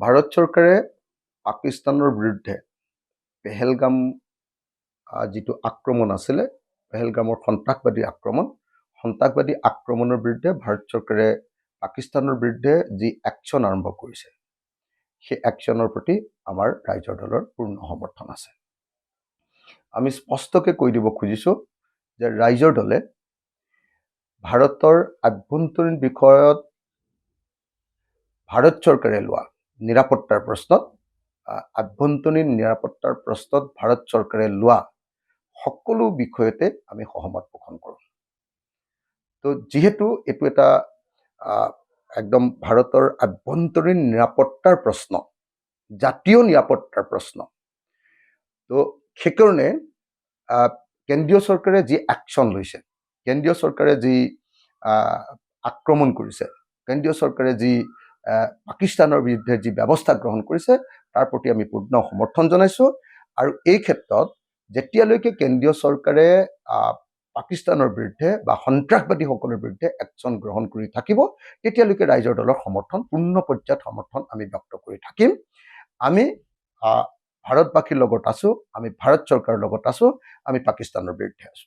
ভাৰত চৰকাৰে পাকিস্তানৰ বিৰুদ্ধে পেহেলগাম যিটো আক্ৰমণ আছিলে, পেহেলগামৰ সন্ত্ৰাসবাদী আক্ৰমণৰ বিৰুদ্ধে ভাৰত চৰকাৰে পাকিস্তানৰ বিৰুদ্ধে যি একশ্যন আৰম্ভ কৰিছে, সেই একশ্যনৰ প্ৰতি আমাৰ ৰাইজৰ দলৰ পূৰ্ণ সমৰ্থন আছে। আমি স্পষ্টকৈ কৈ দিব খুজিছোঁ যে ৰাইজৰ দলে ভাৰতৰ আভ্যন্তৰীণ বিষয়ত ভাৰত চৰকাৰে লোৱা নিৰাপত্তাৰ প্ৰশ্নত ভাৰত চৰকাৰে লোৱা সকলো বিষয়তে আমি সহমত পোষণ কৰোঁ। তো যিহেতু এইটো এটা একদম ভাৰতৰ আভ্যন্তৰীণ নিৰাপত্তাৰ প্ৰশ্ন, জাতীয় নিৰাপত্তাৰ প্ৰশ্ন, তো সেইকাৰণে কেন্দ্ৰীয় চৰকাৰে যি একশ্যন লৈছে, কেন্দ্ৰীয় চৰকাৰে যি আক্ৰমণ কৰিছে, কেন্দ্ৰীয় চৰকাৰে যি পাকিস্তানৰ বিৰুদ্ধে যি ব্যৱস্থা গ্ৰহণ কৰিছে, তাৰ প্ৰতি আমি পূৰ্ণ সমৰ্থন জনাইছোঁ। আৰু এই ক্ষেত্ৰত যেতিয়ালৈকে কেন্দ্ৰীয় চৰকাৰে পাকিস্তানৰ বিৰুদ্ধে বা সন্ত্ৰাসবাদীসকলৰ বিৰুদ্ধে একশ্যন গ্ৰহণ কৰি থাকিব, তেতিয়ালৈকে ৰাইজৰ দলৰ পূৰ্ণ পৰ্যায়ত সমৰ্থন আমি ব্যক্ত কৰি থাকিম। আমি ভাৰতবাসীৰ লগত আছোঁ, আমি ভাৰত চৰকাৰৰ লগত আছোঁ, আমি পাকিস্তানৰ বিৰুদ্ধে আছোঁ।